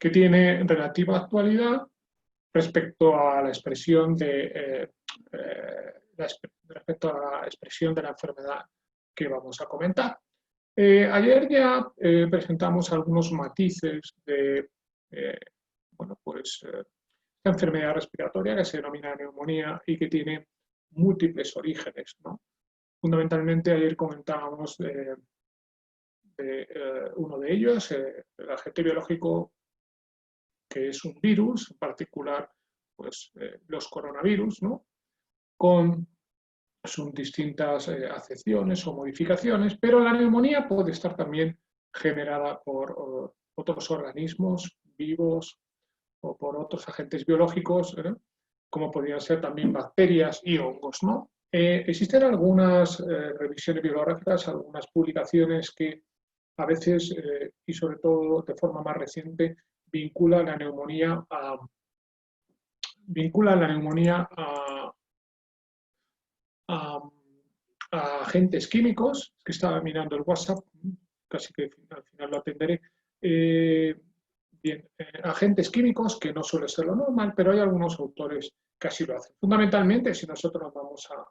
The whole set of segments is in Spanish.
que tiene relativa actualidad respecto a la expresión respecto a la expresión de la enfermedad que vamos a comentar. Ayer ya presentamos algunos matices de esta enfermedad respiratoria que se denomina neumonía y que tiene múltiples orígenes, ¿no? Fundamentalmente ayer comentábamos uno de ellos, el agente biológico, que es un virus, en particular pues, los coronavirus, ¿no? Con sus distintas acepciones o modificaciones, pero la neumonía puede estar también generada por otros organismos vivos o por otros agentes biológicos, como podrían ser también bacterias y hongos, ¿no? Existen algunas revisiones bibliográficas, algunas publicaciones que a veces, y sobre todo de forma más reciente, vinculan la neumonía a agentes químicos, que estaba mirando el WhatsApp, casi que al final lo atenderé. Agentes químicos, que no suele ser lo normal, pero hay algunos autores que así lo hacen. Fundamentalmente, si nosotros nos vamos a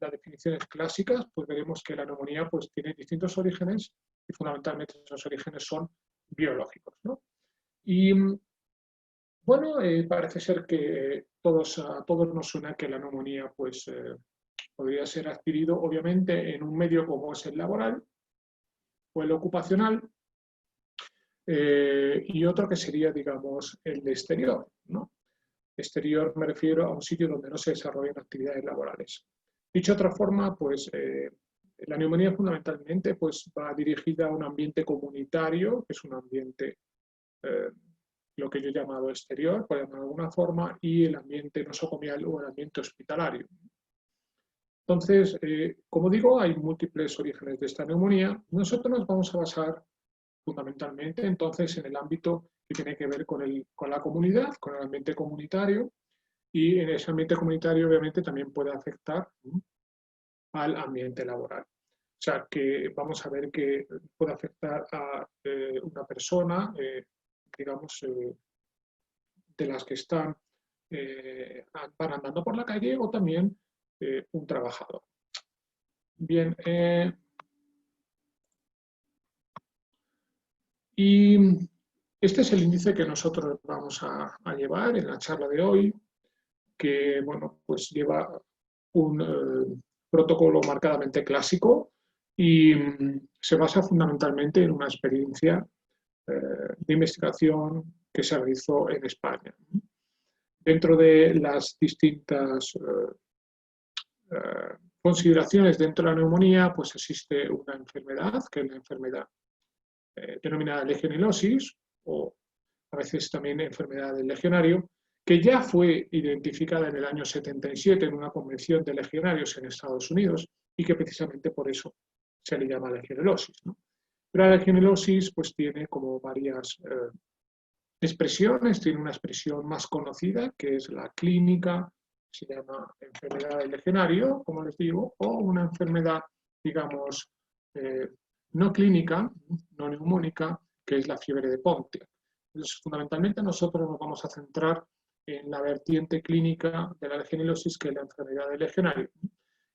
las definiciones clásicas, pues veremos que la neumonía pues, tiene distintos orígenes y fundamentalmente esos orígenes son biológicos, ¿no? Y bueno, parece ser que a todos nos suena que la neumonía pues, podría ser adquirido obviamente en un medio como es el laboral o el ocupacional, y otro que sería, digamos, el exterior, ¿no? Exterior me refiero a un sitio donde no se desarrollan actividades laborales. Dicho de otra forma, pues la neumonía fundamentalmente pues, va dirigida a un ambiente comunitario, que es un ambiente, lo que yo he llamado exterior, por llamarlo de alguna forma, y el ambiente nosocomial o el ambiente hospitalario. Entonces, como digo, hay múltiples orígenes de esta neumonía. Nosotros nos vamos a basar fundamentalmente entonces en el ámbito que tiene que ver con la comunidad, con el ambiente comunitario, y en ese ambiente comunitario obviamente también puede afectar al ambiente laboral. O sea, que vamos a ver que puede afectar a una persona, digamos, de las que van andando por la calle, o también un trabajador. Bien, y este es el índice que nosotros vamos a llevar en la charla de hoy, que bueno, pues lleva un protocolo marcadamente clásico y se basa fundamentalmente en una experiencia de investigación que se realizó en España. Dentro de las distintas consideraciones dentro de la neumonía, pues existe una enfermedad, que es la enfermedad denominada legionelosis, o a veces también enfermedad del legionario, que ya fue identificada en el año 77 en una convención de legionarios en Estados Unidos y que precisamente por eso se le llama legionelosis, ¿no? Pero la legionelosis pues, tiene como varias expresiones, tiene una expresión más conocida que es la clínica, se llama enfermedad del legionario, como les digo, o una enfermedad, digamos, no clínica, no neumónica, que es la fiebre de Pontiac. Entonces, fundamentalmente nosotros nos vamos a centrar en la vertiente clínica de la legionelosis, que es la enfermedad del legionario.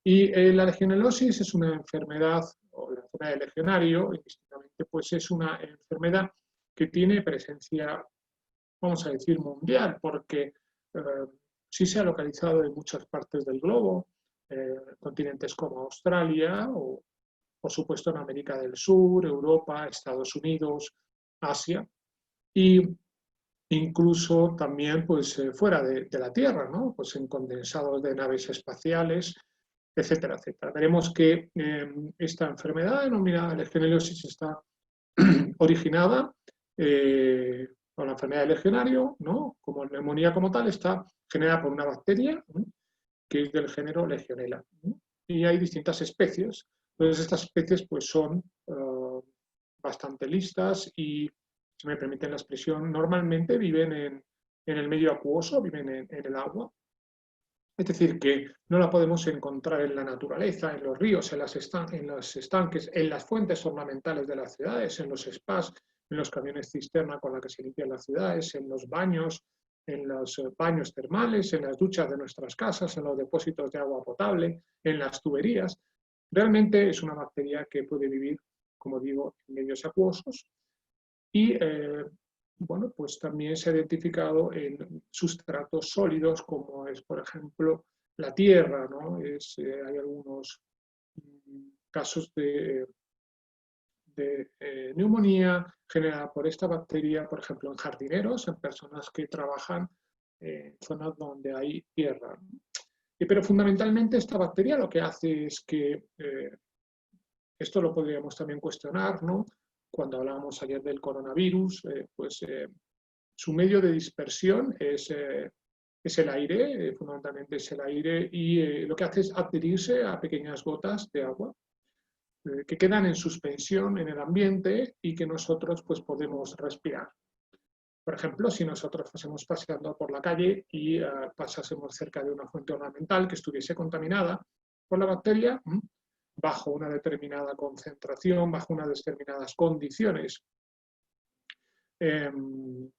Y la legionelosis es una enfermedad, o la enfermedad del legionario, indistintamente, pues es una enfermedad que tiene presencia, vamos a decir, mundial, porque sí se ha localizado en muchas partes del globo, continentes como Australia, o por supuesto en América del Sur, Europa, Estados Unidos, Asia, y incluso también pues, fuera de la Tierra, ¿no? Pues en condensados de naves espaciales, etcétera, etcétera. Veremos que esta enfermedad denominada legionelosis está originada por la enfermedad del legionario, ¿no? Como la neumonía como tal, está generada por una bacteria, ¿no? Que es del género Legionella, ¿no? Y hay distintas especies. Entonces estas especies pues, son bastante listas y, si me permiten la expresión, normalmente viven en el medio acuoso, viven en el agua. Es decir, que no la podemos encontrar en la naturaleza, en los ríos, en los estanques, en las fuentes ornamentales de las ciudades, en los spas, en los camiones cisterna con la que se limpian las ciudades, en los baños termales, en las duchas de nuestras casas, en los depósitos de agua potable, en las tuberías. Realmente es una bacteria que puede vivir, como digo, en medios acuosos y bueno, pues también se ha identificado en sustratos sólidos como es, por ejemplo, la tierra, ¿no? Hay algunos casos de neumonía generada por esta bacteria, por ejemplo, en jardineros, en personas que trabajan en zonas donde hay tierra. Pero fundamentalmente esta bacteria lo que hace es que, esto lo podríamos también cuestionar, ¿no? Cuando hablábamos ayer del coronavirus, su medio de dispersión es el aire, fundamentalmente es el aire, y lo que hace es adherirse a pequeñas gotas de agua que quedan en suspensión en el ambiente y que nosotros pues, podemos respirar. Por ejemplo, si nosotros fuésemos paseando por la calle y pasásemos cerca de una fuente ornamental que estuviese contaminada por la bacteria, bajo una determinada concentración, bajo unas determinadas condiciones, en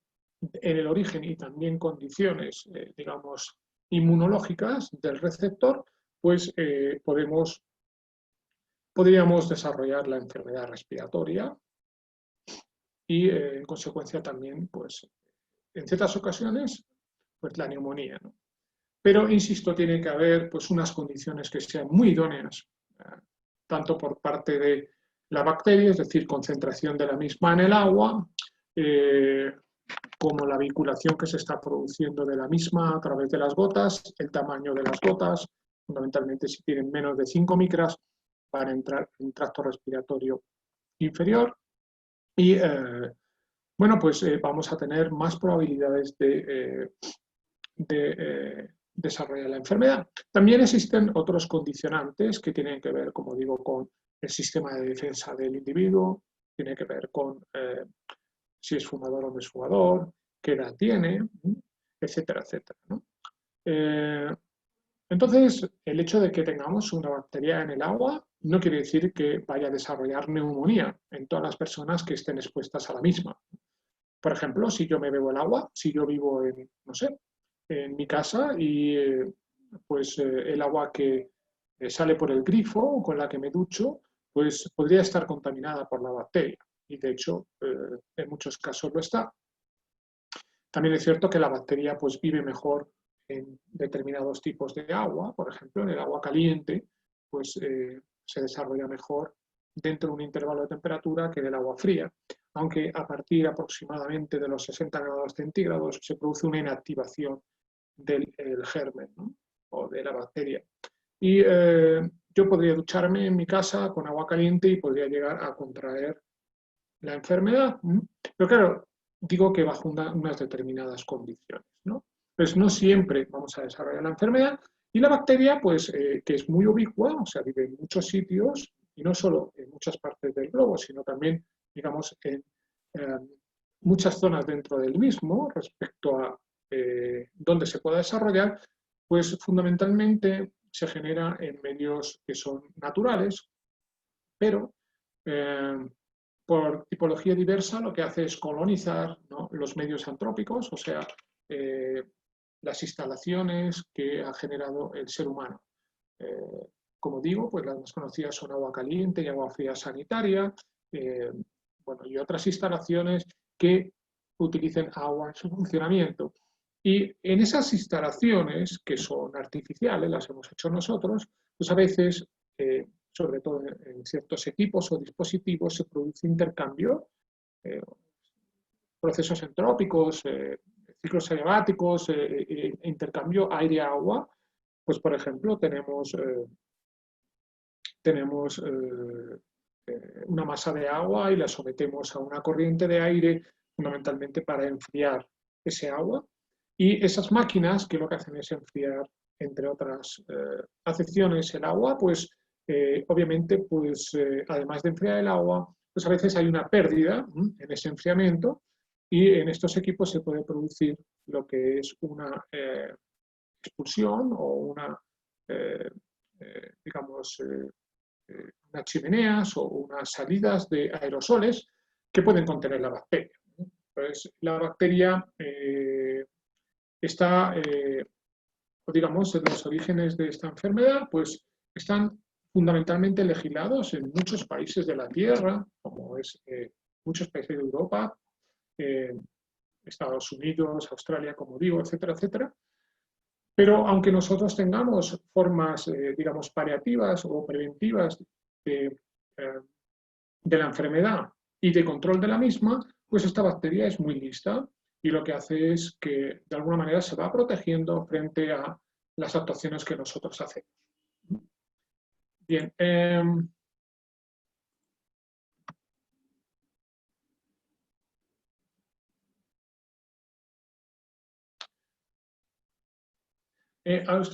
el origen y también condiciones, digamos, inmunológicas del receptor, pues podríamos desarrollar la enfermedad respiratoria y, en consecuencia, también, pues, en ciertas ocasiones, pues la neumonía, ¿no? Pero, insisto, tiene que haber pues, unas condiciones que sean muy idóneas, tanto por parte de la bacteria, es decir, concentración de la misma en el agua, como la vinculación que se está produciendo de la misma a través de las gotas, el tamaño de las gotas, fundamentalmente si tienen menos de 5 micras, para entrar en tracto respiratorio inferior y, bueno, pues vamos a tener más probabilidades de desarrollar la enfermedad. También existen otros condicionantes que tienen que ver, como digo, con el sistema de defensa del individuo, tiene que ver con si es fumador o no es fumador, qué edad tiene, etcétera, etcétera, ¿no? Entonces, el hecho de que tengamos una bacteria en el agua no quiere decir que vaya a desarrollar neumonía en todas las personas que estén expuestas a la misma. Por ejemplo, si yo me bebo el agua, si yo vivo en, no sé, en mi casa y pues el agua que sale por el grifo o con la que me ducho, pues podría estar contaminada por la bacteria. Y de hecho, en muchos casos lo está. También es cierto que la bacteria pues vive mejor en determinados tipos de agua, por ejemplo, en el agua caliente, pues se desarrolla mejor dentro de un intervalo de temperatura que en el agua fría, aunque a partir aproximadamente de los 60 grados centígrados se produce una inactivación del germen, ¿no? O de la bacteria. Y yo podría ducharme en mi casa con agua caliente y podría llegar a contraer la enfermedad. Pero claro, digo que bajo unas determinadas condiciones, ¿no? Pues no siempre vamos a desarrollar la enfermedad y la bacteria, pues, que es muy ubicua, o sea, vive en muchos sitios y no solo en muchas partes del globo, sino también, digamos, en muchas zonas dentro del mismo respecto a dónde se pueda desarrollar, pues fundamentalmente se genera en medios que son naturales, pero por tipología diversa lo que hace es colonizar, ¿no?, los medios antrópicos, o sea, las instalaciones que ha generado el ser humano. Como digo, pues las más conocidas son agua caliente y agua fría sanitaria, bueno, y otras instalaciones que utilicen agua en su funcionamiento. Y en esas instalaciones, que son artificiales, las hemos hecho nosotros, pues a veces, sobre todo en ciertos equipos o dispositivos, se produce intercambio, procesos entrópicos, ciclos adiabáticos, intercambio aire-agua. Pues, por ejemplo, tenemos una masa de agua y la sometemos a una corriente de aire, fundamentalmente para enfriar ese agua. Y esas máquinas, que lo que hacen es enfriar, entre otras acepciones, el agua, pues obviamente, pues además de enfriar el agua, pues a veces hay una pérdida en ese enfriamiento y en estos equipos se puede producir lo que es una expulsión o una, digamos, unas chimeneas o unas salidas de aerosoles que pueden contener la bacteria. Pues la bacteria está, digamos, los orígenes de esta enfermedad, pues están fundamentalmente legislados en muchos países de la Tierra, como es muchos países de Europa, Estados Unidos, Australia, como digo, etcétera, etcétera. Pero aunque nosotros tengamos formas, digamos, paliativas o preventivas de la enfermedad y de control de la misma, pues esta bacteria es muy lista y lo que hace es que de alguna manera se va protegiendo frente a las actuaciones que nosotros hacemos. Bien.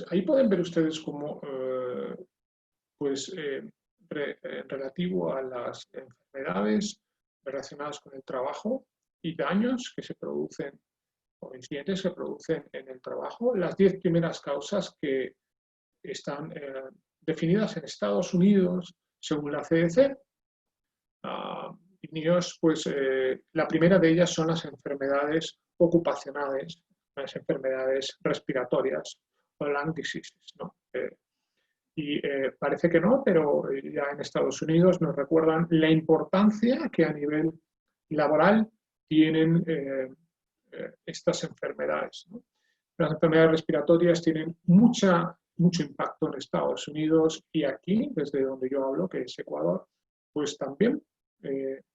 Ahí pueden ver ustedes cómo, pues, relativo a las enfermedades relacionadas con el trabajo y daños que se producen o incidentes que se producen en el trabajo, las 10 primeras causas que están definidas en Estados Unidos según la CDC. Niños, pues la primera de ellas son las enfermedades ocupacionales, las enfermedades respiratorias o lung diseases, ¿no? Y parece que no, pero ya en Estados Unidos nos recuerdan la importancia que a nivel laboral tienen estas enfermedades, ¿no? Las enfermedades respiratorias tienen mucho impacto en Estados Unidos y aquí, desde donde yo hablo, que es Ecuador, pues también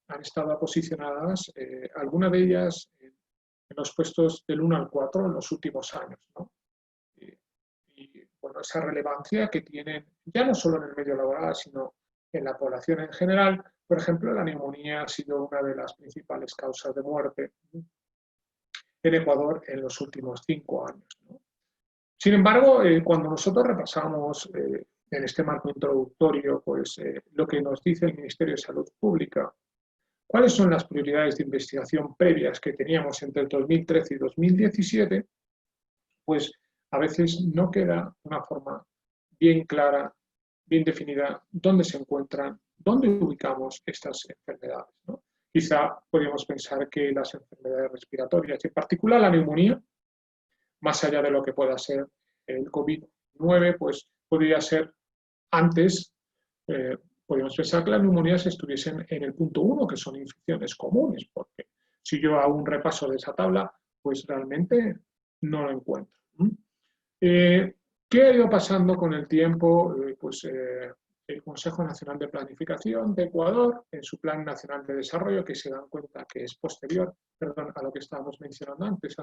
han estado posicionadas, algunas de ellas en los puestos del 1 al 4 en los últimos años, ¿no? Y bueno, esa relevancia que tienen ya no solo en el medio laboral, sino en la población en general. Por ejemplo, la neumonía ha sido una de las principales causas de muerte en Ecuador en los últimos 5 años, ¿no? Sin embargo, cuando nosotros repasamos en este marco introductorio, pues lo que nos dice el Ministerio de Salud Pública, cuáles son las prioridades de investigación previas que teníamos entre el 2013 y 2017, pues a veces no queda una forma bien clara, bien definida, dónde se encuentran, dónde ubicamos estas enfermedades, ¿no? Quizá podríamos pensar que las enfermedades respiratorias, en particular la neumonía, más allá de lo que pueda ser el COVID-19, pues podría ser antes, podríamos pensar que las neumonías estuviesen en el punto 1, que son infecciones comunes, porque si yo hago un repaso de esa tabla, pues realmente no lo encuentro. ¿Qué ha ido pasando con el tiempo? Pues el Consejo Nacional de Planificación de Ecuador, en su Plan Nacional de Desarrollo, que se dan cuenta que es posterior, perdón, a lo que estábamos mencionando antes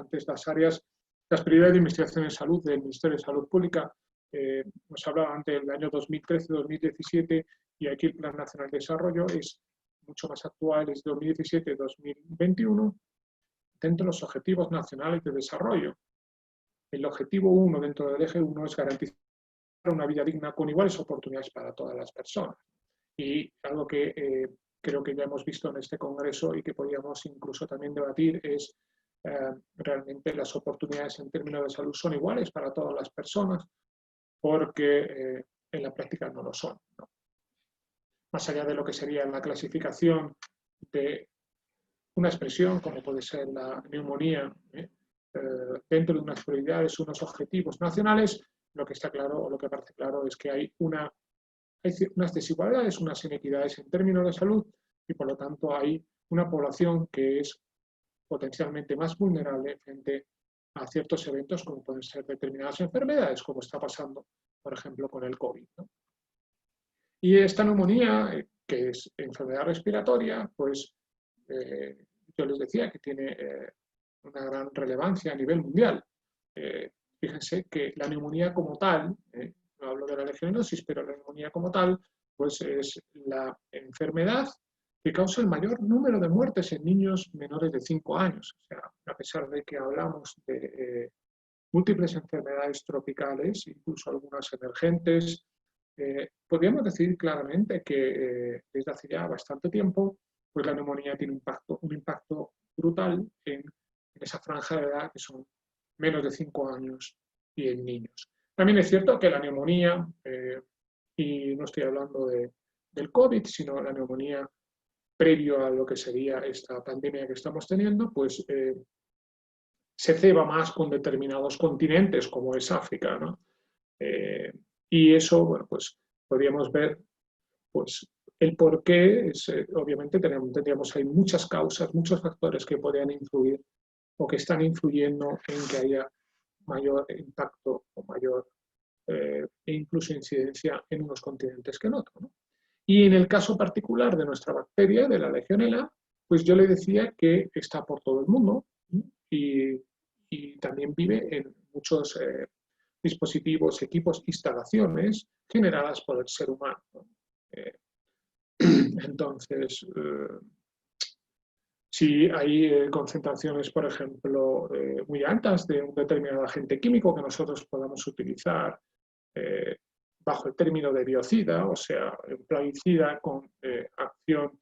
las prioridades de investigación en salud del Ministerio de Salud Pública, nos hablaban del año 2013-2017, y aquí el Plan Nacional de Desarrollo es mucho más actual, es 2017-2021, dentro de los Objetivos Nacionales de Desarrollo. El objetivo 1 dentro del eje 1 es garantizar una vida digna con iguales oportunidades para todas las personas. Y algo que creo que ya hemos visto en este congreso y que podríamos incluso también debatir es realmente las oportunidades en términos de salud son iguales para todas las personas, porque en la práctica no lo son, ¿no? Más allá de lo que sería la clasificación de una expresión como puede ser la neumonía, dentro de unas prioridades, unos objetivos nacionales, lo que está claro, o lo que parece claro, es que hay unas desigualdades, unas inequidades en términos de salud, y por lo tanto hay una población que es potencialmente más vulnerable frente a ciertos eventos como pueden ser determinadas enfermedades, como está pasando, por ejemplo, con el COVID, ¿no? Y esta neumonía, que es enfermedad respiratoria, pues yo les decía que tiene una gran relevancia a nivel mundial. Fíjense que la neumonía como tal, no hablo de la legionelayosis, pero la neumonía como tal, pues es la enfermedad que causa el mayor número de muertes en niños menores de 5 años. O sea, a pesar de que hablamos de múltiples enfermedades tropicales, incluso algunas emergentes, podríamos decir claramente que desde hace ya bastante tiempo, pues la neumonía tiene un impacto brutal en esa franja de edad que son menos de 5 años y en niños. También es cierto que la neumonía, y no estoy hablando del COVID, sino la neumonía previo a lo que sería esta pandemia que estamos teniendo, pues se ceba más con determinados continentes, como es África, ¿no? Y eso, bueno, pues podríamos ver pues, el por qué. Obviamente tendríamos ahí muchas causas, muchos factores que podrían influir o que están influyendo en que haya mayor impacto o mayor e incluso incidencia en unos continentes que en otros, ¿no? Y en el caso particular de nuestra bacteria, de la Legionella, pues yo le decía que está por todo el mundo y, y también vive en muchos dispositivos, equipos, instalaciones generadas por el ser humano, ¿no? Entonces, si hay concentraciones, por ejemplo, muy altas de un determinado agente químico que nosotros podamos utilizar bajo el término de biocida, o sea, un plaguicida con acción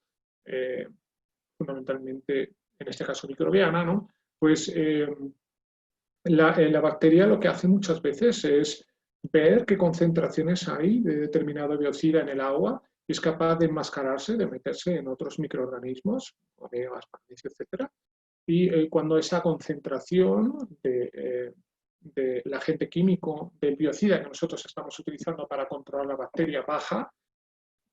fundamentalmente, en este caso microbiana, ¿no? Pues la bacteria lo que hace muchas veces es ver qué concentraciones hay de determinado biocida en el agua y es capaz de enmascararse, de meterse en otros microorganismos, omegas, magnesio, etc. Y cuando esa concentración del agente químico, del biocida que nosotros estamos utilizando para controlar la bacteria baja,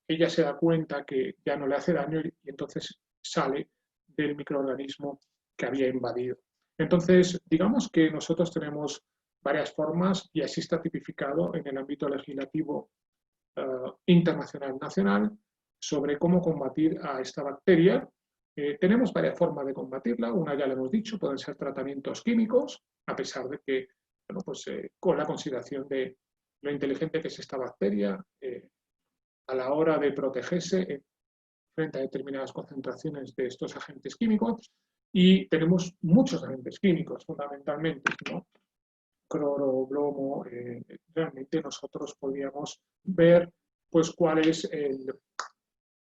ella se da cuenta que ya no le hace daño y entonces sale del microorganismo que había invadido. Entonces, digamos que nosotros tenemos varias formas y así está tipificado en el ámbito legislativo internacional, nacional, sobre cómo combatir a esta bacteria. Tenemos varias formas de combatirla. Una ya lo hemos dicho, pueden ser tratamientos químicos, a pesar de que, bueno, pues, con la consideración de lo inteligente que es esta bacteria, a la hora de protegerse frente a determinadas concentraciones de estos agentes químicos. Y tenemos muchos agentes químicos, fundamentalmente, ¿no? Cloro, bromo, realmente nosotros podríamos ver pues cuál es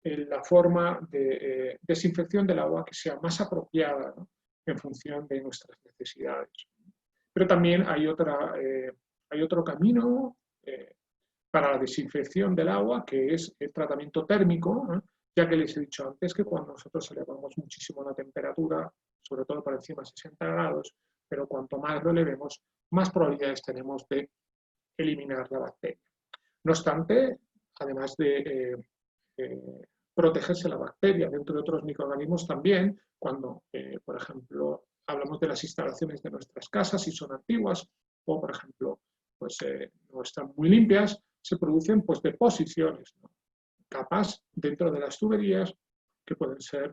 la forma de desinfección del agua que sea más apropiada, ¿no? En función de nuestras necesidades. Pero también hay otro camino para la desinfección del agua, que es el tratamiento térmico, ¿no? Ya que les he dicho antes que cuando nosotros elevamos muchísimo la temperatura, sobre todo por encima de 60 grados, pero cuanto más lo elevemos, más probabilidades tenemos de eliminar la bacteria. No obstante, además de protegerse la bacteria dentro de otros microorganismos, también cuando, por ejemplo, hablamos de las instalaciones de nuestras casas, si son antiguas o, por ejemplo, pues no están muy limpias, se producen pues deposiciones, ¿no? Capas dentro de las tuberías que pueden ser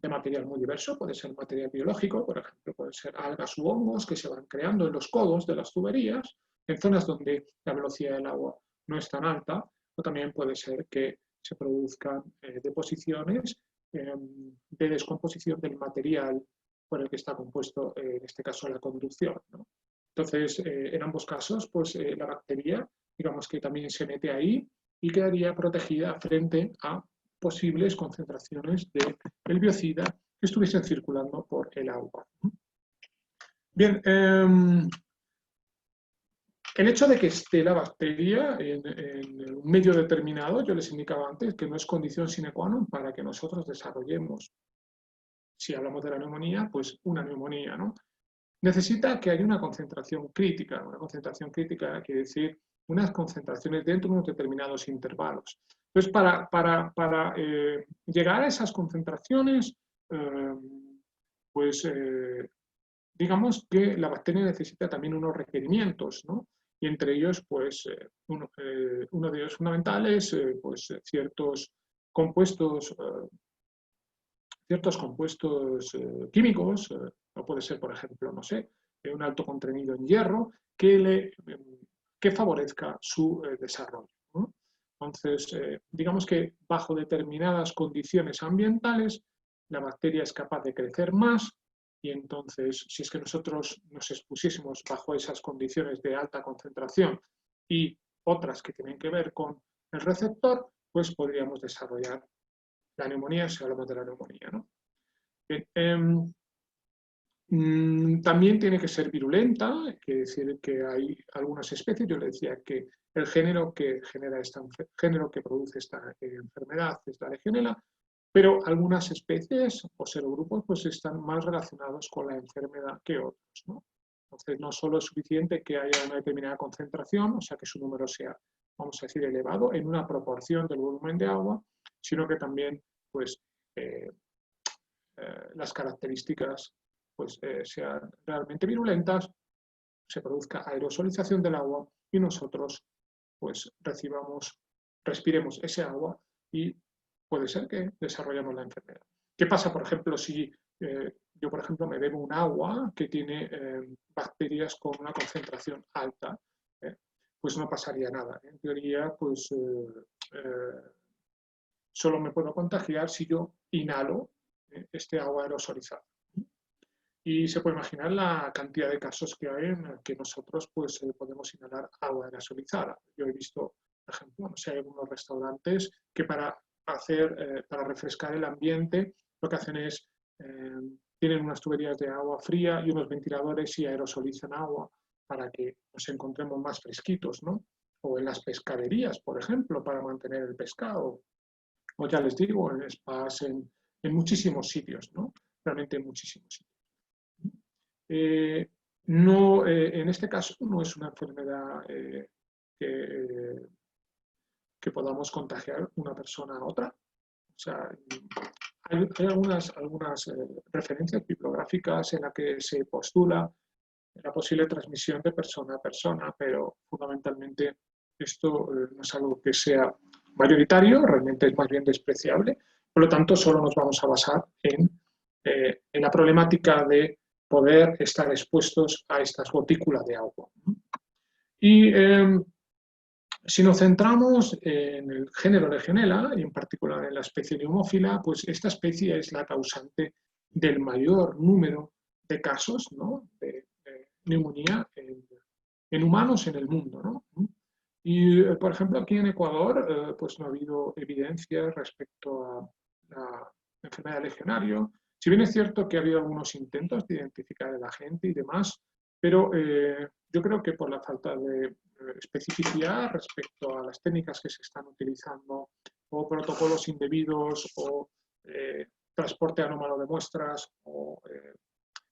de material muy diverso, puede ser material biológico, por ejemplo, pueden ser algas u hongos que se van creando en los codos de las tuberías, en zonas donde la velocidad del agua no es tan alta, o también puede ser que se produzcan deposiciones de descomposición del material por el que está compuesto, en este caso, la conducción, ¿no? Entonces, en ambos casos, pues la bacteria, digamos que también se mete ahí y quedaría protegida frente a posibles concentraciones del biocida que estuviesen circulando por el agua. Bien, el hecho de que esté la bacteria en un medio determinado, yo les indicaba antes que no es condición sine qua non para que nosotros desarrollemos, si hablamos de la neumonía, pues una neumonía, ¿no? Necesita que haya una concentración crítica. Una concentración crítica quiere decir unas concentraciones dentro de unos determinados intervalos. Entonces, para llegar a esas concentraciones, pues digamos que la bacteria necesita también unos requerimientos, ¿no? Y entre ellos, pues, uno de ellos fundamental es pues, ciertos compuestos químicos, no puede ser, por ejemplo, no sé, un alto contenido en hierro, que favorezca su desarrollo, ¿no? Entonces, digamos que bajo determinadas condiciones ambientales, la bacteria es capaz de crecer más y entonces, si es que nosotros nos expusiésemos bajo esas condiciones de alta concentración y otras que tienen que ver con el receptor, pues podríamos desarrollar la neumonía, si hablamos de la neumonía, ¿no? También tiene que ser virulenta, quiere decir que hay algunas especies, yo le decía que el género que produce esta enfermedad es la Legionella, Pero algunas especies o serogrupos pues, están más relacionados con la enfermedad que otros, ¿no? Entonces, no solo es suficiente que haya una determinada concentración, o sea, que su número sea, vamos a decir, elevado en una proporción del volumen de agua, sino que también pues, las características pues, sean realmente virulentas, se produzca aerosolización del agua y nosotros pues, respiremos ese agua y puede ser que desarrollemos la enfermedad. ¿Qué pasa, por ejemplo, si yo, por ejemplo, me bebo un agua que tiene bacterias con una concentración alta? Pues no pasaría nada. En teoría, pues solo me puedo contagiar si yo inhalo este agua aerosolizada. Y se puede imaginar la cantidad de casos que hay en que nosotros pues, podemos inhalar agua aerosolizada. Yo he visto, por ejemplo, no sé, hay algunos restaurantes que para refrescar el ambiente, lo que hacen es, tienen unas tuberías de agua fría y unos ventiladores y aerosolizan agua para que nos encontremos más fresquitos, ¿no? O en las pescaderías, por ejemplo, para mantener el pescado. O ya les digo, en spas, en muchísimos sitios, ¿no? Realmente en muchísimos sitios. No, en este caso no es una enfermedad que podamos contagiar una persona a otra. O sea, hay algunas referencias bibliográficas en las que se postula la posible transmisión de persona a persona, pero fundamentalmente esto no es algo que sea mayoritario, realmente es más bien despreciable. Por lo tanto, solo nos vamos a basar en la problemática de poder estar expuestos a estas gotículas de agua. Y si nos centramos en el género Legionella, y en particular en la especie neumófila, pues esta especie es la causante del mayor número de casos, ¿no?, de neumonía en humanos en el mundo, ¿no? Y, por ejemplo, aquí en Ecuador, pues no ha habido evidencia respecto a la enfermedad de legionario. Si bien es cierto que ha habido algunos intentos de identificar el agente y demás, pero yo creo que por la falta de especificidad respecto a las técnicas que se están utilizando, o protocolos indebidos, o transporte anómalo de muestras, o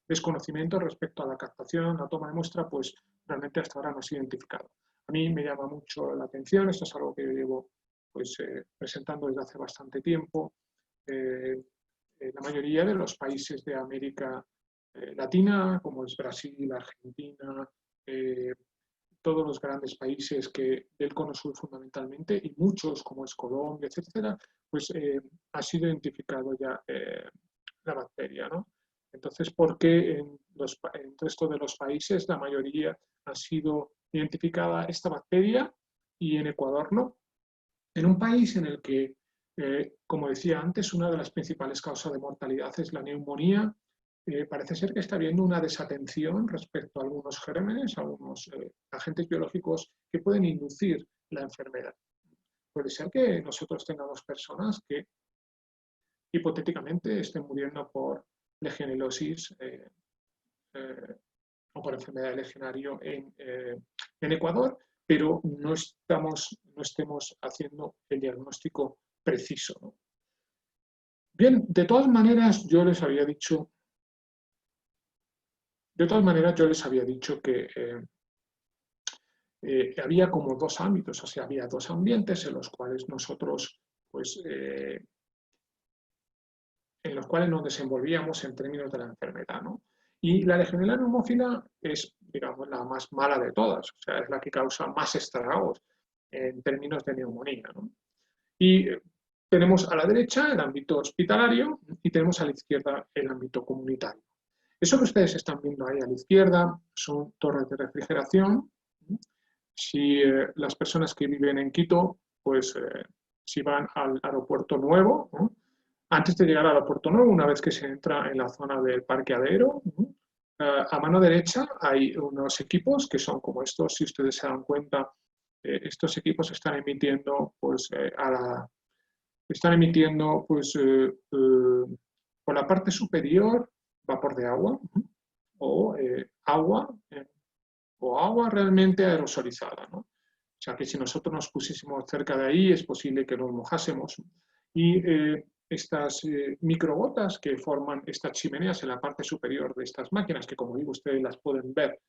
desconocimiento respecto a la captación, la toma de muestra, pues realmente hasta ahora no se ha identificado. A mí me llama mucho la atención, esto es algo que yo llevo pues, presentando desde hace bastante tiempo. La mayoría de los países de América Latina, como es Brasil, Argentina, todos los grandes países del Cono Sur fundamentalmente, y muchos como es Colombia, etcétera, pues ha sido identificado ya la bacteria, ¿no? Entonces, ¿por qué en el resto de los países la mayoría ha sido identificada esta bacteria y en Ecuador no? En un país en el que, como decía antes, una de las principales causas de mortalidad es la neumonía, parece ser que está habiendo una desatención respecto a algunos gérmenes, a algunos agentes biológicos que pueden inducir la enfermedad. Puede ser que nosotros tengamos personas que hipotéticamente estén muriendo por legionelosis o por enfermedad de legionario en Ecuador, pero no estemos haciendo el diagnóstico preciso, ¿no? Bien, de todas maneras yo les había dicho que había como dos ámbitos, o sea, había dos ambientes en los cuales nosotros, pues, en los cuales nos desenvolvíamos en términos de la enfermedad, ¿no? Y la legionela neumófila es, digamos, la más mala de todas, o sea, es la que causa más estragos en términos de neumonía, ¿no? Y tenemos a la derecha el ámbito hospitalario y tenemos a la izquierda el ámbito comunitario. Eso que ustedes están viendo ahí a la izquierda son torres de refrigeración. Si las personas que viven en Quito, pues si van al aeropuerto nuevo, ¿no?, antes de llegar al aeropuerto nuevo, una vez que se entra en la zona del parqueadero, a mano derecha hay unos equipos que son como estos, si ustedes se dan cuenta, estos equipos están emitiendo pues, por la parte superior vapor de agua o agua realmente aerosolizada, ¿no? O sea que si nosotros nos pusiésemos cerca de ahí es posible que nos mojásemos. Y estas microgotas que forman estas chimeneas en la parte superior de estas máquinas, que como digo ustedes las pueden ver,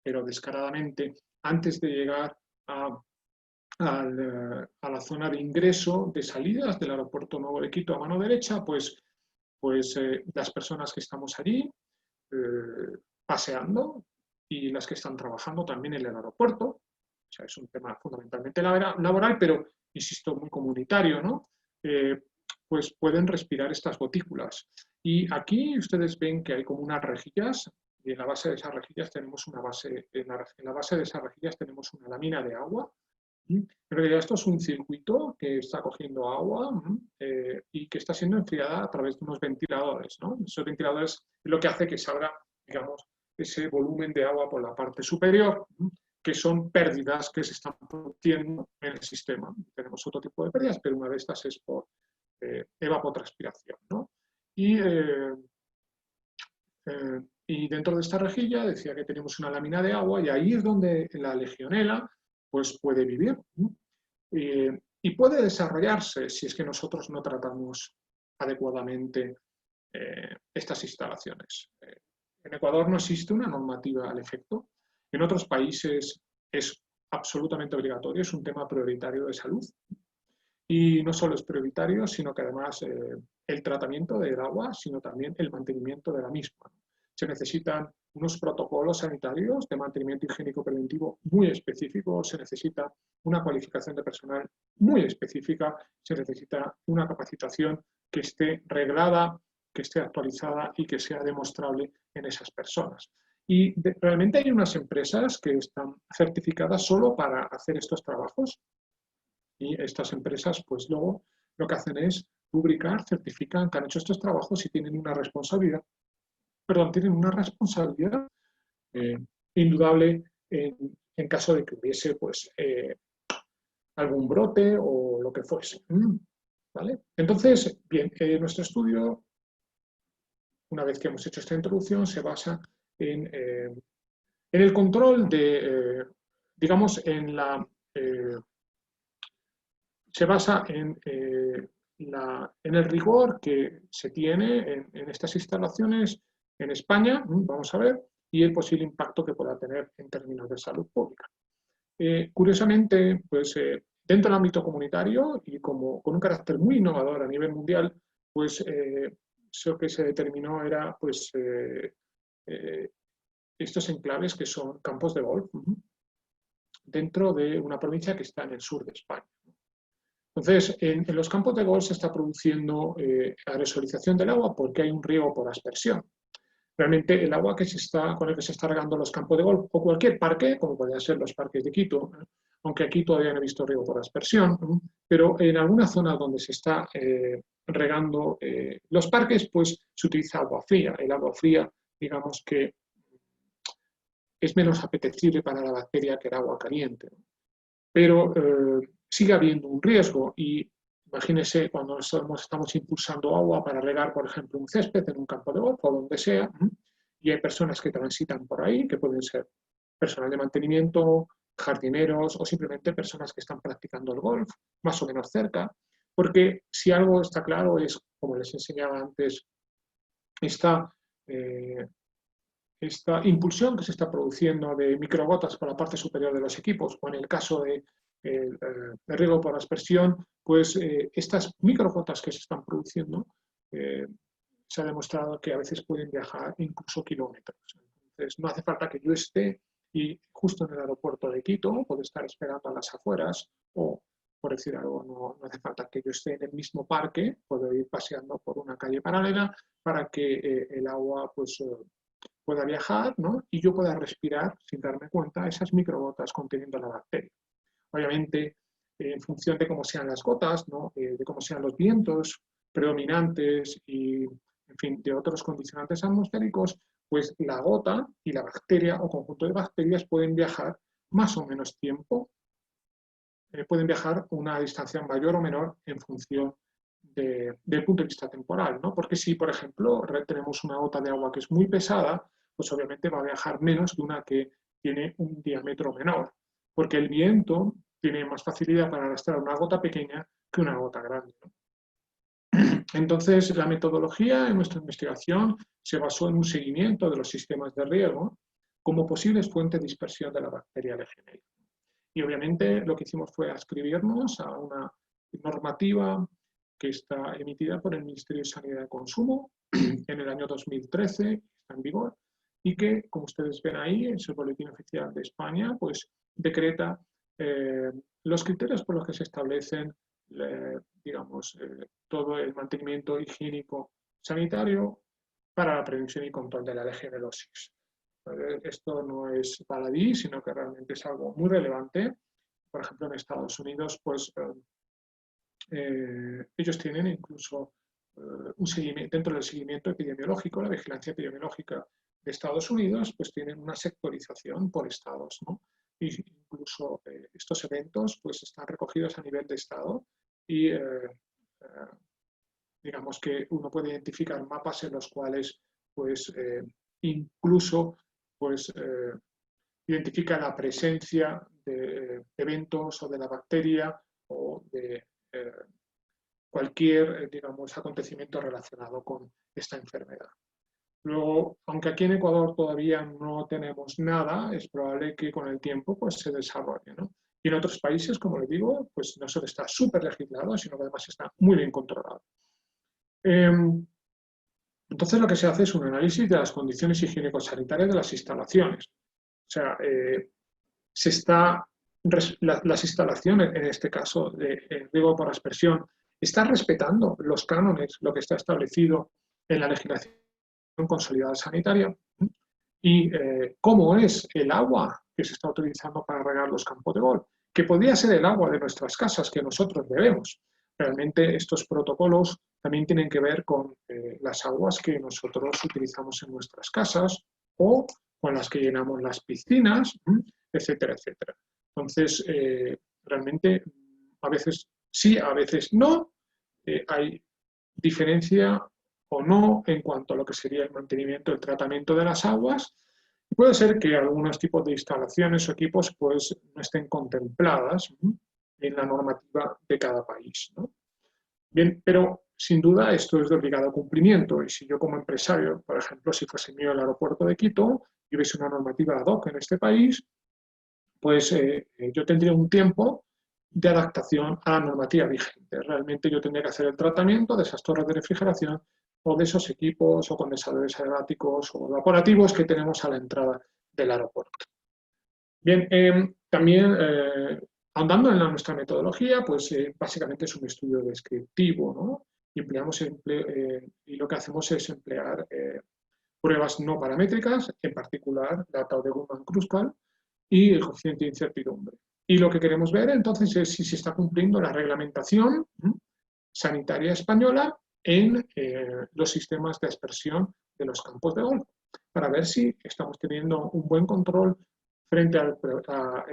pero descaradamente, antes de llegar a la zona de ingreso, de salidas del aeropuerto Nuevo de Quito a mano derecha, pues las personas que estamos allí paseando y las que están trabajando también en el aeropuerto. O sea, es un tema fundamentalmente laboral, pero, insisto, muy comunitario, ¿no? Pues pueden respirar estas gotículas. Y aquí ustedes ven que hay como unas rejillas, y en la base de esas rejillas tenemos una base, en la base de esas rejillas tenemos una lámina de agua. En realidad esto es un circuito que está cogiendo agua y que está siendo enfriada a través de unos ventiladores, ¿no? Esos ventiladores es lo que hace que salga, digamos, ese volumen de agua por la parte superior, que son pérdidas que se están produciendo en el sistema. Tenemos otro tipo de pérdidas, pero una de estas es por evapotranspiración, ¿no? Y dentro de esta rejilla decía que tenemos una lámina de agua y ahí es donde la legionela pues, puede vivir y puede desarrollarse si es que nosotros no tratamos adecuadamente estas instalaciones. En Ecuador no existe una normativa al efecto. En otros países es absolutamente obligatorio, es un tema prioritario de salud. Y no solo es prioritario, sino que además el tratamiento del agua, sino también el mantenimiento de la misma. Se necesitan unos protocolos sanitarios de mantenimiento higiénico preventivo muy específicos, se necesita una cualificación de personal muy específica, se necesita una capacitación que esté reglada, que esté actualizada y que sea demostrable en esas personas. Y realmente hay unas empresas que están certificadas solo para hacer estos trabajos y estas empresas pues luego lo que hacen es publicar, certifican que han hecho estos trabajos y tienen una responsabilidad eh, indudable en caso de que hubiese pues, algún brote o lo que fuese. ¿Vale? Entonces, bien, nuestro estudio, una vez que hemos hecho esta introducción, se basa en el control de, digamos, se basa en el rigor que se tiene en estas instalaciones en España, vamos a ver, y el posible impacto que pueda tener en términos de salud pública. Curiosamente, pues dentro del ámbito comunitario y como con un carácter muy innovador a nivel mundial, pues lo que se determinó era pues estos enclaves que son campos de golf dentro de una provincia que está en el sur de España. Entonces, en los campos de golf se está produciendo aerosolización del agua porque hay un riego por aspersión. Realmente el agua con el que se está regando los campos de golf o cualquier parque, como podrían ser los parques de Quito, aunque aquí todavía no he visto riego por aspersión, pero en alguna zona donde se está regando los parques, pues se utiliza agua fría. El agua fría, digamos que es menos apetecible para la bacteria que el agua caliente. Pero sigue habiendo un riesgo y imagínense cuando estamos impulsando agua para regar, por ejemplo, un césped en un campo de golf o donde sea, y hay personas que transitan por ahí, que pueden ser personal de mantenimiento, jardineros o simplemente personas que están practicando el golf más o menos cerca, porque si algo está claro es, como les enseñaba antes, esta impulsión que se está produciendo de microgotas por la parte superior de los equipos, o en el caso de riego por aspersión, pues estas microgotas que se están produciendo se ha demostrado que a veces pueden viajar incluso kilómetros. Entonces, no hace falta que yo esté y justo en el aeropuerto de Quito, puedo estar esperando a las afueras, o, por decir algo, no hace falta que yo esté en el mismo parque, puedo ir paseando por una calle paralela para que el agua pues, pueda viajar, ¿no? Y yo pueda respirar, sin darme cuenta, esas microgotas conteniendo la bacteria. Obviamente, en función de cómo sean las gotas, ¿no? De cómo sean los vientos predominantes y, en fin, de otros condicionantes atmosféricos, pues la gota y la bacteria o conjunto de bacterias pueden viajar más o menos tiempo, pueden viajar una distancia mayor o menor en función del punto de vista temporal, ¿no? Porque si, por ejemplo, tenemos una gota de agua que es muy pesada, pues obviamente va a viajar menos que una que tiene un diámetro menor, porque el viento tiene más facilidad para arrastrar una gota pequeña que una gota grande, ¿no? Entonces, la metodología en nuestra investigación se basó en un seguimiento de los sistemas de riego como posibles fuentes de dispersión de la bacteria Legionella. Y obviamente lo que hicimos fue adscribirnos a una normativa que está emitida por el Ministerio de Sanidad y Consumo en el año 2013, está en vigor, y que, como ustedes ven ahí, en su boletín oficial de España, pues decreta los criterios por los que se establecen, digamos, todo el mantenimiento higiénico sanitario para la prevención y control de la legionelosis. Esto no es baladí, sino que realmente es algo muy relevante. Por ejemplo, en Estados Unidos, pues ellos tienen incluso un seguimiento, dentro del seguimiento epidemiológico, la vigilancia epidemiológica de Estados Unidos, pues tienen una sectorización por estados, ¿no? Y incluso estos eventos pues están recogidos a nivel de estado y digamos que uno puede identificar mapas en los cuales pues incluso pues identifica la presencia de eventos o de la bacteria o de cualquier, digamos, acontecimiento relacionado con esta enfermedad. Luego, aunque aquí en Ecuador todavía no tenemos nada, es probable que con el tiempo pues, se desarrolle, ¿no? Y en otros países, como les digo, pues no solo está súper legislado, sino que además está muy bien controlado. Entonces lo que se hace es un análisis de las condiciones higiénico-sanitarias de las instalaciones. O sea, las instalaciones, en este caso de riego por aspersión, están respetando los cánones, lo que está establecido en la legislación consolidada sanitaria, y cómo es el agua que se está utilizando para regar los campos de golf, que podría ser el agua de nuestras casas que nosotros bebemos. Realmente estos protocolos también tienen que ver con las aguas que nosotros utilizamos en nuestras casas o con las que llenamos las piscinas, etcétera, etcétera. Entonces, realmente a veces sí, a veces no, hay diferencia o no en cuanto a lo que sería el mantenimiento, el tratamiento de las aguas. Puede ser que algunos tipos de instalaciones o equipos pues, no estén contempladas en la normativa de cada país, ¿no? Bien, pero sin duda esto es de obligado cumplimiento y si yo como empresario, por ejemplo, si fuese mío el aeropuerto de Quito y hubiese una normativa ad hoc en este país, pues yo tendría un tiempo de adaptación a la normativa vigente. Realmente yo tendría que hacer el tratamiento de esas torres de refrigeración o de esos equipos o condensadores aeráticos o evaporativos que tenemos a la entrada del aeropuerto. Bien, también ahondando en nuestra metodología, pues básicamente es un estudio descriptivo, ¿no? Y lo que hacemos es emplear pruebas no paramétricas, en particular la Tau de Guttmann-Kruskal y el coeficiente de incertidumbre. Y lo que queremos ver entonces es si se está cumpliendo la reglamentación sanitaria española en los sistemas de aspersión de los campos de golf, para ver si estamos teniendo un buen control frente a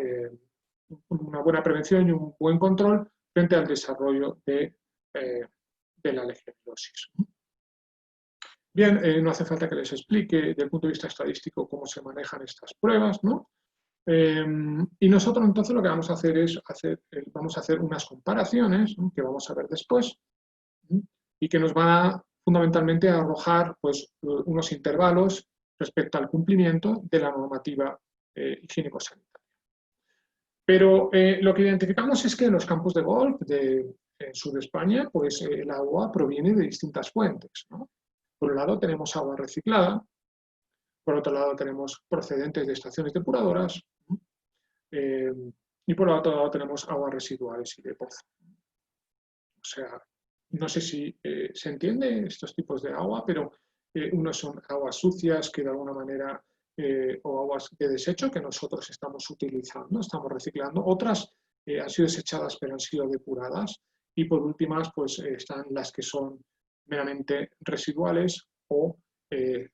una buena prevención y un buen control frente al desarrollo de la legionelosis. Bien, no hace falta que les explique desde el punto de vista estadístico cómo se manejan estas pruebas, ¿no? Y nosotros entonces lo que vamos a hacer es vamos a hacer unas comparaciones, ¿no? Que vamos a ver después, ¿no? Y que nos van a fundamentalmente a arrojar pues, unos intervalos respecto al cumplimiento de la normativa higiénico-sanitaria. Pero lo que identificamos es que en los campos de golf en sur de España, pues el agua proviene de distintas fuentes, ¿no? Por un lado tenemos agua reciclada, por otro lado tenemos procedentes de estaciones depuradoras, y por otro lado tenemos aguas residuales y de pozo. O sea, no sé si se entiende estos tipos de agua, pero unos son aguas sucias que de alguna manera, o aguas de desecho que nosotros estamos utilizando, estamos reciclando. Otras han sido desechadas pero han sido depuradas. Y por últimas, pues están las que son meramente residuales o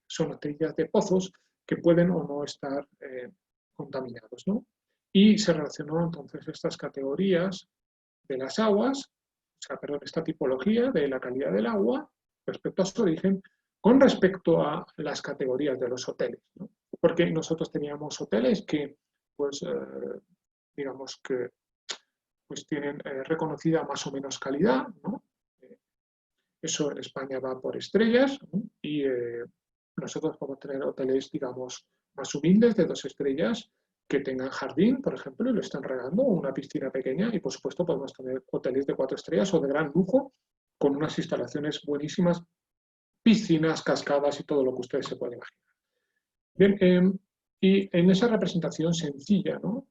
son arterias de pozos que pueden o no estar contaminados, ¿no? Y se relacionó entonces estas categorías de las aguas, o sea, perdón, esta tipología de la calidad del agua respecto a su origen con respecto a las categorías de los hoteles, ¿no? Porque nosotros teníamos hoteles que, pues, digamos que pues tienen reconocida más o menos calidad, ¿no? Eso en España va por estrellas, y nosotros podemos tener hoteles, digamos, más humildes de 2 estrellas que tengan jardín, por ejemplo, y lo están regando, o una piscina pequeña, y por supuesto podemos tener hoteles de 4 estrellas o de gran lujo con unas instalaciones buenísimas, piscinas, cascadas y todo lo que ustedes se pueden imaginar. Bien, y en esa representación sencilla, ¿no?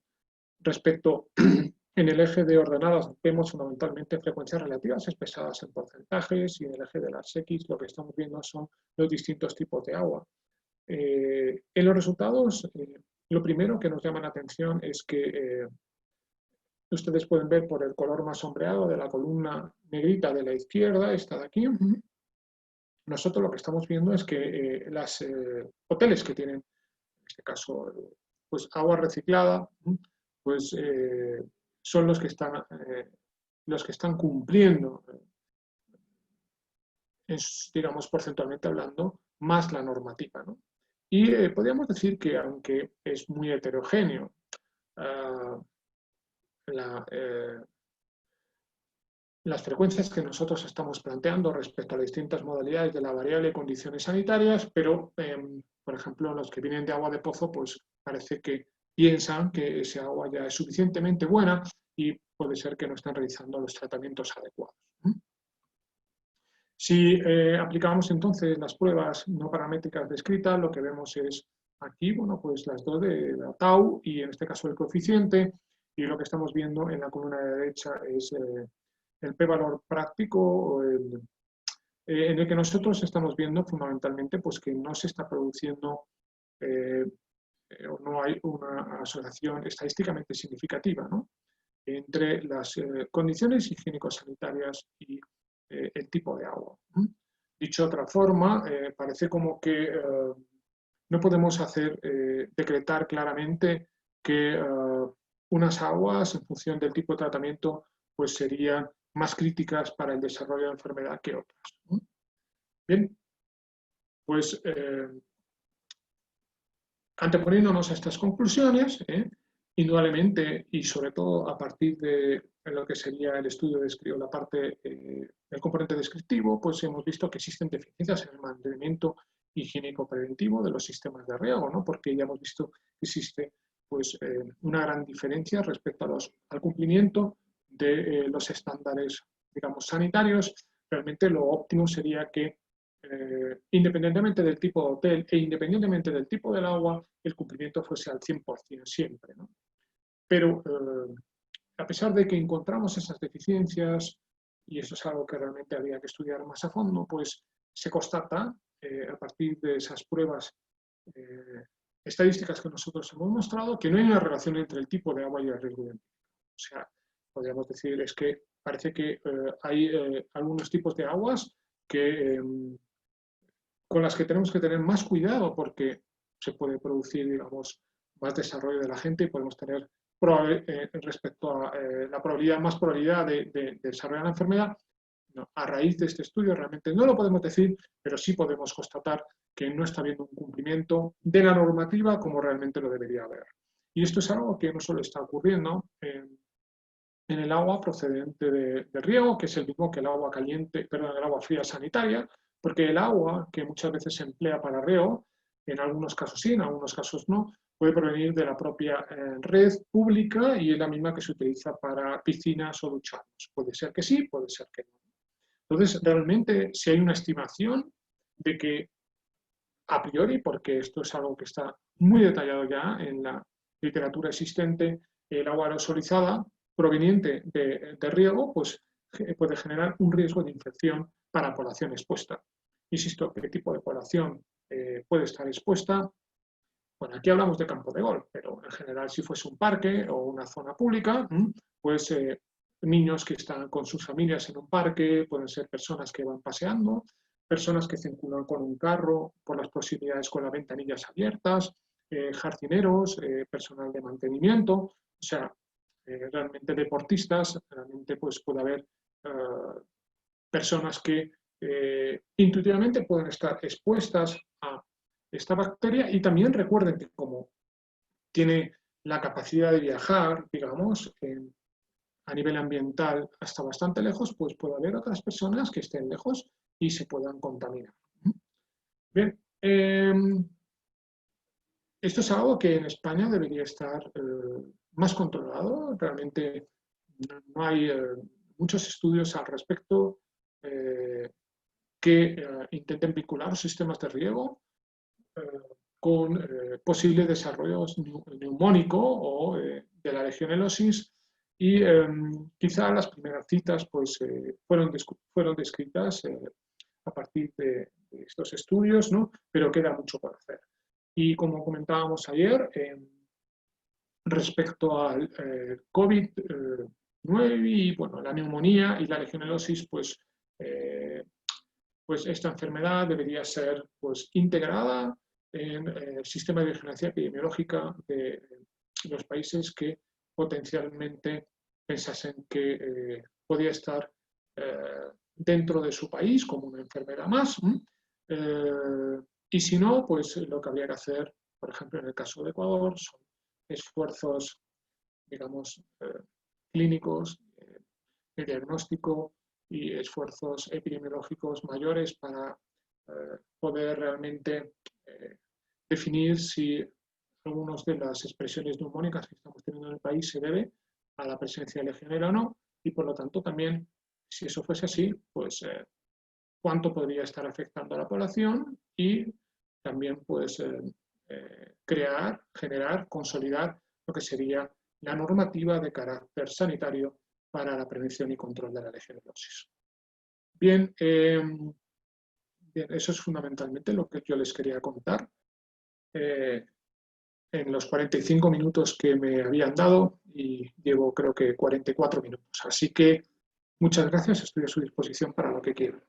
Respecto, en el eje de ordenadas vemos fundamentalmente frecuencias relativas expresadas en porcentajes, y en el eje de las X lo que estamos viendo son los distintos tipos de agua. En los resultados, lo primero que nos llama la atención es que ustedes pueden ver por el color más sombreado de la columna negrita de la izquierda, esta de aquí. Nosotros lo que estamos viendo es que los hoteles que tienen, en este caso, pues agua reciclada, pues son los que están cumpliendo, digamos, porcentualmente hablando, más la normativa, ¿no? Y podríamos decir que, aunque es muy heterogéneo, las frecuencias que nosotros estamos planteando respecto a las distintas modalidades de la variable condiciones sanitarias, pero, por ejemplo, los que vienen de agua de pozo, pues parece que piensan que ese agua ya es suficientemente buena y puede ser que no estén realizando los tratamientos adecuados. Si aplicamos entonces las pruebas no paramétricas descritas, lo que vemos es aquí, bueno, pues las dos de la tau y en este caso el coeficiente, y lo que estamos viendo en la columna de derecha es el p-valor práctico, en el que nosotros estamos viendo fundamentalmente pues, que no se está produciendo o no hay una asociación estadísticamente significativa, ¿no?, entre las condiciones higiénico-sanitarias y el tipo de agua. Dicho de otra forma, parece como que no podemos decretar claramente que unas aguas, en función del tipo de tratamiento, pues serían más críticas para el desarrollo de la enfermedad que otras. Bien, pues anteponiéndonos a estas conclusiones, indudablemente, y sobre todo a partir de lo que sería el estudio de la parte del componente descriptivo, pues hemos visto que existen deficiencias en el mantenimiento higiénico preventivo de los sistemas de riego, ¿no? Porque ya hemos visto que existe pues, una gran diferencia respecto al cumplimiento de los estándares, digamos, sanitarios. Realmente lo óptimo sería que, independientemente del tipo de hotel e independientemente del tipo del agua, el cumplimiento fuese al 100% siempre, ¿no? Pero a pesar de que encontramos esas deficiencias, y eso es algo que realmente habría que estudiar más a fondo, pues se constata a partir de esas pruebas estadísticas que nosotros hemos mostrado que no hay una relación entre el tipo de agua y el riesgo identificado. O sea, podríamos decir es que parece que hay algunos tipos de aguas que, con las que tenemos que tener más cuidado porque se puede producir, digamos, más desarrollo de la gente y podemos tener respecto a la probabilidad, más probabilidad de desarrollar la enfermedad. No, a raíz de este estudio realmente no lo podemos decir, pero sí podemos constatar que no está habiendo un cumplimiento de la normativa como realmente lo debería haber. Y esto es algo que no solo está ocurriendo en el agua procedente de riego, que es el mismo que el agua caliente, perdón, el agua fría sanitaria, porque el agua que muchas veces se emplea para riego, en algunos casos sí, en algunos casos no, puede provenir de la propia red pública y es la misma que se utiliza para piscinas o ducharnos. Puede ser que sí, puede ser que no. Entonces, realmente, si hay una estimación de que a priori, porque esto es algo que está muy detallado ya en la literatura existente, el agua aerosolizada proveniente de riego, pues puede generar un riesgo de infección para población expuesta. Insisto, ¿qué tipo de población puede estar expuesta? Bueno, aquí hablamos de campo de golf, pero en general si fuese un parque o una zona pública, pues niños que están con sus familias en un parque, pueden ser personas que van paseando, personas que circulan con un carro por las proximidades con las ventanillas abiertas, jardineros, personal de mantenimiento, o sea, realmente deportistas, realmente pues puede haber personas que intuitivamente pueden estar expuestas a esta bacteria y también recuerden que como tiene la capacidad de viajar, digamos, a nivel ambiental hasta bastante lejos, pues puede haber otras personas que estén lejos y se puedan contaminar. Bien, esto es algo que en España debería estar más controlado. Realmente no hay muchos estudios al respecto que intenten vincular los sistemas de riego con posible desarrollo neumónico o de la legionelosis, y quizá las primeras citas pues, fueron descritas a partir de estos estudios, ¿no? Pero queda mucho por hacer. Y como comentábamos ayer, respecto al COVID-19 y bueno, la neumonía y la legionelosis, pues esta enfermedad debería ser pues, integrada en el sistema de vigilancia epidemiológica de los países que potencialmente pensasen que podía estar dentro de su país como una enfermedad más. Y si no, pues lo que habría que hacer, por ejemplo, en el caso de Ecuador, son esfuerzos, digamos, clínicos, de diagnóstico y esfuerzos epidemiológicos mayores para poder realmente definir si algunas de las expresiones neumónicas que estamos teniendo en el país se debe a la presencia de legionela o no, y por lo tanto también, si eso fuese así, pues cuánto podría estar afectando a la población y también pues generar, consolidar lo que sería la normativa de carácter sanitario para la prevención y control de la legionelosis. Bien, eso es fundamentalmente lo que yo les quería contar en los 45 minutos que me habían dado, y llevo creo que 44 minutos. Así que muchas gracias, estoy a su disposición para lo que quieran.